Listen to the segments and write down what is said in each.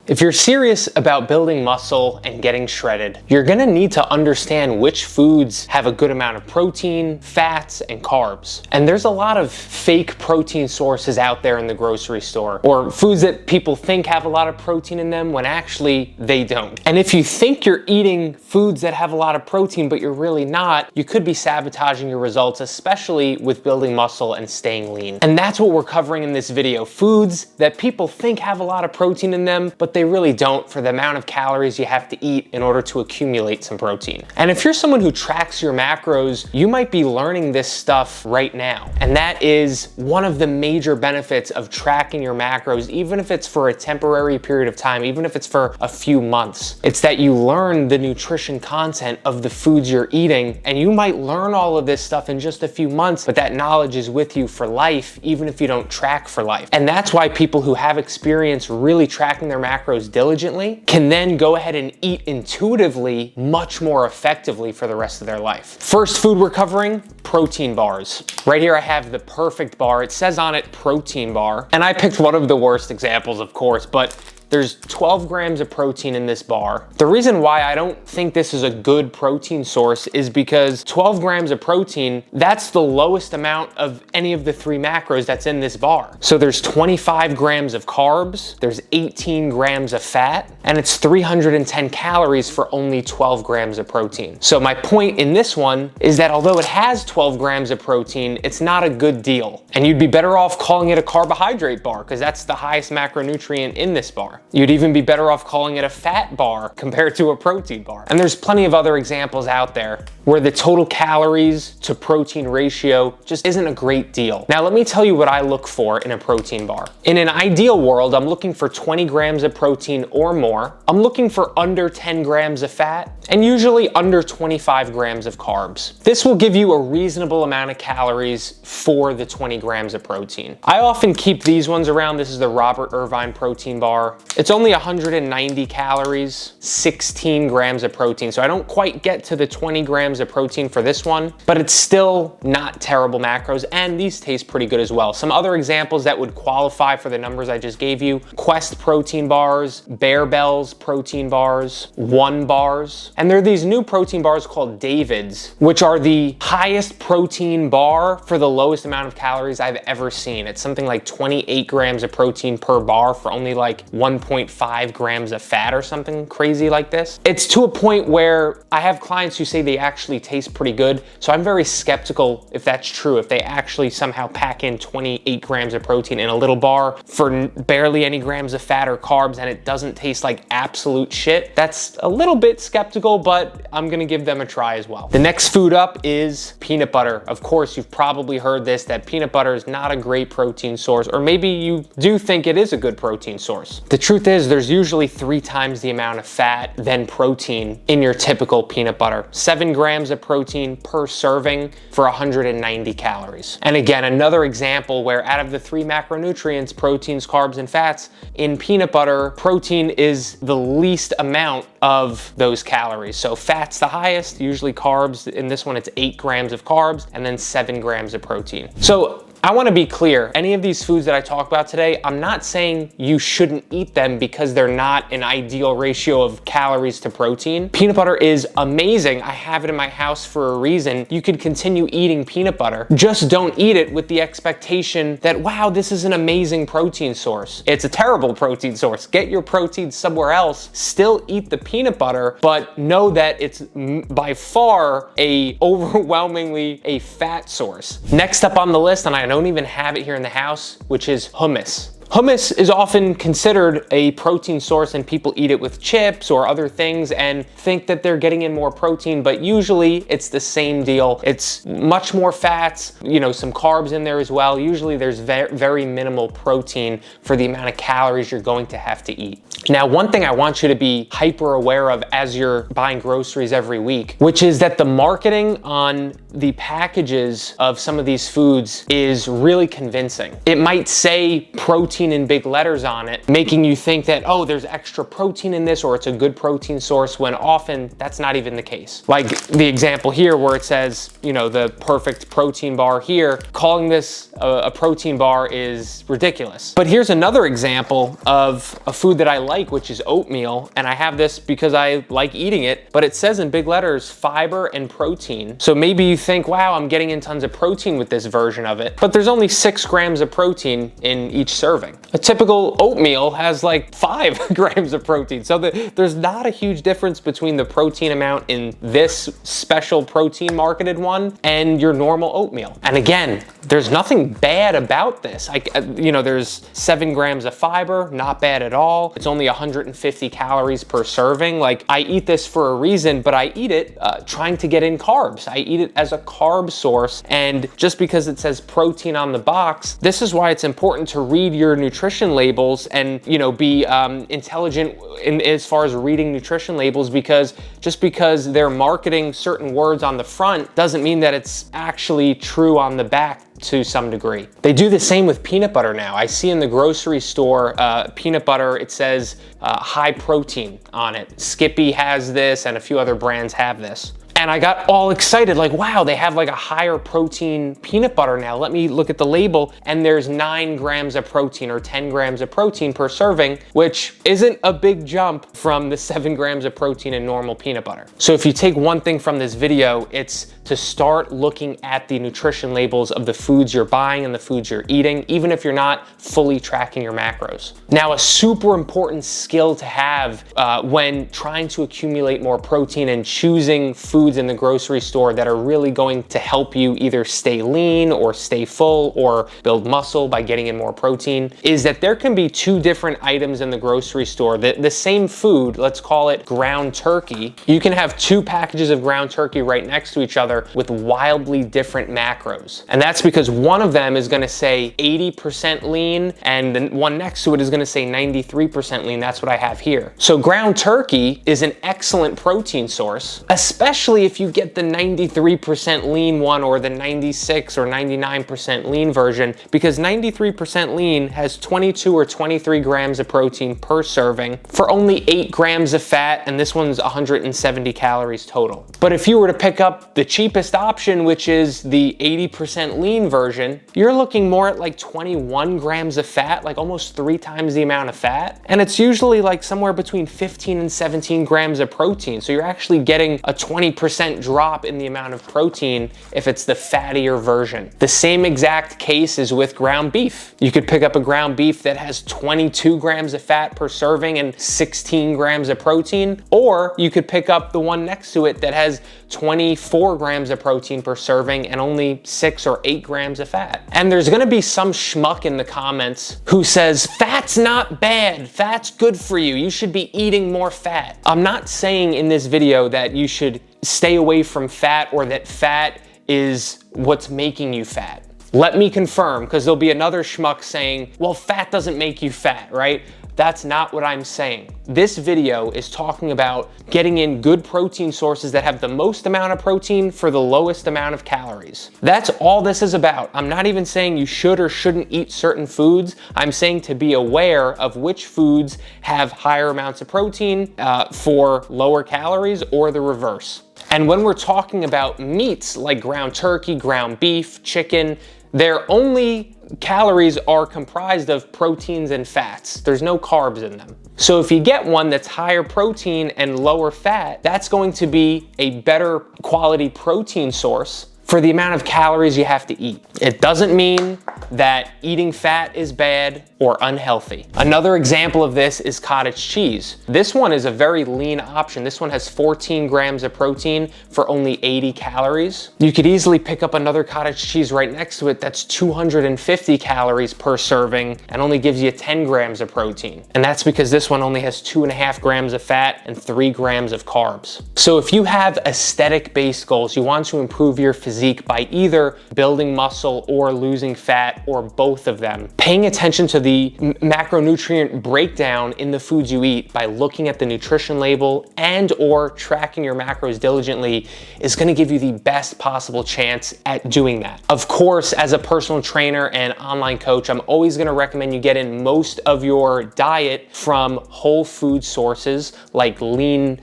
If you're serious about building muscle and getting shredded, you're gonna need to understand which foods have a good amount of protein, fats, and carbs. And there's a lot of fake protein sources out there in the grocery store, or foods that people think have a lot of protein in them when actually they don't. And if you think you're eating foods that have a lot of protein but you're really not, you could be sabotaging your results, especially with building muscle and staying lean. And that's what we're covering in this video. Foods that people think have a lot of protein in them, but they really don't, for the amount of calories you have to eat in order to accumulate some protein. And if you're someone who tracks your macros, you might be learning this stuff right now. And that is one of the major benefits of tracking your macros, even if it's for a temporary period of time, even if it's for a few months. It's that you learn the nutrition content of the foods you're eating, and you might learn all of this stuff in just a few months, but that knowledge is with you for life, even if you don't track for life. And that's why people who have experience really tracking their macros diligently can then go ahead and eat intuitively much more effectively for the rest of their life. First food we're covering, protein bars. Right here I have the perfect bar. It says on it protein bar, and I picked one of the worst examples, of course, but there's 12 grams of protein in this bar. The reason why I don't think this is a good protein source is because 12 grams of protein, that's the lowest amount of any of the 3 macros that's in this bar. So there's 25 grams of carbs, there's 18 grams of fat, and it's 310 calories for only 12 grams of protein. So my point in this one is that although it has 12 grams of protein, it's not a good deal. And you'd be better off calling it a carbohydrate bar, because that's the highest macronutrient in this bar. You'd even be better off calling it a fat bar compared to a protein bar. And there's plenty of other examples out there where the total calories to protein ratio just isn't a great deal. Now, let me tell you what I look for in a protein bar. In an ideal world, I'm looking for 20 grams of protein or more. I'm looking for under 10 grams of fat, and usually under 25 grams of carbs. This will give you a reasonable amount of calories for the 20 grams of protein. I often keep these ones around. This is the Robert Irvine protein bar. It's only 190 calories, 16 grams of protein. So I don't quite get to the 20 grams of protein for this one, but it's still not terrible macros, and these taste pretty good as well. Some other examples that would qualify for the numbers I just gave you: Quest protein bars, Bear Bells protein bars, One bars, and there are these new protein bars called David's, which are the highest protein bar for the lowest amount of calories I've ever seen. It's something like 28 grams of protein per bar for only like 1.5 grams of fat or something crazy like this. It's to a point where I have clients who say they actually taste pretty good, so I'm very skeptical if that's true, if they actually somehow pack in 28 grams of protein in a little bar for barely any grams of fat or carbs and it doesn't taste like absolute shit. That's a little bit skeptical, but I'm gonna give them a try as well. The next food up is peanut butter. Of course, you've probably heard this, that peanut butter is not a great protein source, or maybe you do think it is a good protein source. The truth is, there's usually 3 times the amount of fat than protein in your typical peanut butter. 7 grams of protein per serving for 190 calories. And again, another example where out of the 3 macronutrients, proteins, carbs, and fats, in peanut butter, protein is the least amount of those calories. So fat's the highest, usually carbs. In this one, it's 8 grams of carbs and then 7 grams of protein. So I want to be clear, any of these foods that I talk about today, I'm not saying you shouldn't eat them because they're not an ideal ratio of calories to protein. Peanut butter is amazing. I have it in my house for a reason. You could continue eating peanut butter. Just don't eat it with the expectation that, wow, this is an amazing protein source. It's a terrible protein source. Get your protein somewhere else. Still eat the peanut butter, but know that it's by far overwhelmingly a fat source. Next up on the list, and I don't even have it here in the house, which is hummus. Hummus is often considered a protein source, and people eat it with chips or other things and think that they're getting in more protein, but usually it's the same deal. It's much more fats, some carbs in there as well. Usually there's very minimal protein for the amount of calories you're going to have to eat. Now, one thing I want you to be hyper aware of as you're buying groceries every week, which is that the marketing on the packages of some of these foods is really convincing. It might say protein protein in big letters on it, making you think that, oh, there's extra protein in this or it's a good protein source, when often that's not even the case. Like the example here where it says, you know, the perfect protein bar here, calling this a protein bar is ridiculous. But here's another example of a food that I like, which is oatmeal. And I have this because I like eating it, but it says in big letters, fiber and protein. So maybe you think, wow, I'm getting in tons of protein with this version of it, but there's only 6 grams of protein in each serving. A typical oatmeal has like 5 grams of protein. So there's not a huge difference between the protein amount in this special protein marketed one and your normal oatmeal. And again, there's nothing bad about this. You know, there's 7 grams of fiber, not bad at all. It's only 150 calories per serving. Like, I eat this for a reason, but I eat it trying to get in carbs. I eat it as a carb source. And just because it says protein on the box, this is why it's important to read your nutrition labels and, you know, be intelligent as far as reading nutrition labels, because just because they're marketing certain words on the front doesn't mean that it's actually true on the back to some degree. They do the same with peanut butter now. I see in the grocery store peanut butter, it says high protein on it. Skippy has this and a few other brands have this. And I got all excited, like, wow, they have like a higher protein peanut butter now. Let me look at the label, and there's 9 grams of protein or 10 grams of protein per serving, which isn't a big jump from the 7 grams of protein in normal peanut butter. So if you take one thing from this video, it's to start looking at the nutrition labels of the foods you're buying and the foods you're eating, even if you're not fully tracking your macros. Now, a super important skill to have when trying to accumulate more protein and choosing foods in the grocery store that are really going to help you either stay lean or stay full or build muscle by getting in more protein, is that there can be 2 different items in the grocery store. The same food, let's call it ground turkey, you can have 2 packages of ground turkey right next to each other with wildly different macros. And that's because one of them is gonna say 80% lean and the one next to it is gonna say 93% lean. That's what I have here. So ground turkey is an excellent protein source, especially if you get the 93% lean one or the 96 or 99% lean version, because 93% lean has 22 or 23 grams of protein per serving for only 8 grams of fat, and this one's 170 calories total. But if you were to pick up the cheapest option, which is the 80% lean version, you're looking more at like 21 grams of fat, like almost 3 times the amount of fat. And it's usually like somewhere between 15 and 17 grams of protein. So you're actually getting a 20% drop in the amount of protein if it's the fattier version. The same exact case is with ground beef. You could pick up a ground beef that has 22 grams of fat per serving and 16 grams of protein, or you could pick up the one next to it that has 24 grams of protein per serving and only 6 or 8 grams of fat. And there's gonna be some schmuck in the comments who says, fat's not bad, fat's good for you, you should be eating more fat. I'm not saying in this video that you should stay away from fat or that fat is what's making you fat. Let me confirm, because there'll be another schmuck saying, well, fat doesn't make you fat, right? That's not what I'm saying. This video is talking about getting in good protein sources that have the most amount of protein for the lowest amount of calories. That's all this is about. I'm not even saying you should or shouldn't eat certain foods. I'm saying to be aware of which foods have higher amounts of protein for lower calories, or the reverse. And when we're talking about meats like ground turkey, ground beef, chicken, their only calories are comprised of proteins and fats. There's no carbs in them. So if you get one that's higher protein and lower fat, that's going to be a better quality protein source for the amount of calories you have to eat. It doesn't mean that eating fat is bad or unhealthy. Another example of this is cottage cheese. This one is a very lean option. This one has 14 grams of protein for only 80 calories. You could easily pick up another cottage cheese right next to it that's 250 calories per serving and only gives you 10 grams of protein. And that's because this one only has 2.5 grams of fat and 3 grams of carbs. So if you have aesthetic-based goals, you want to improve your physique, physique by either building muscle or losing fat or both of them. Paying attention to the macronutrient breakdown in the foods you eat by looking at the nutrition label and or tracking your macros diligently is gonna give you the best possible chance at doing that. Of course, as a personal trainer and online coach, I'm always gonna recommend you get in most of your diet from whole food sources like lean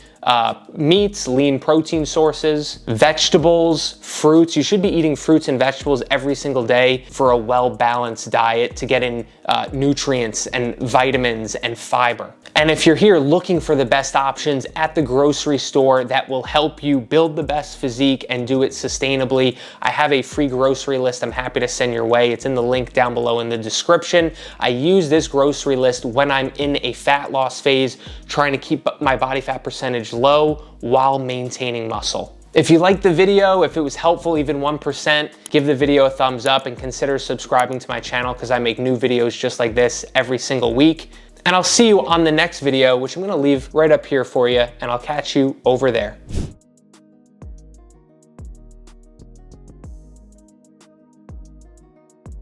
meats, lean protein sources, vegetables, fruits. You should be eating fruits and vegetables every single day for a well-balanced diet to get in nutrients and vitamins and fiber. And if you're here looking for the best options at the grocery store that will help you build the best physique and do it sustainably, I have a free grocery list I'm happy to send your way. It's in the link down below in the description. I use this grocery list when I'm in a fat loss phase, trying to keep my body fat percentage low while maintaining muscle. If you liked the video, if it was helpful, even 1%, give the video a thumbs up and consider subscribing to my channel because I make new videos just like this every single week. And I'll see you on the next video, which I'm gonna leave right up here for you, and I'll catch you over there.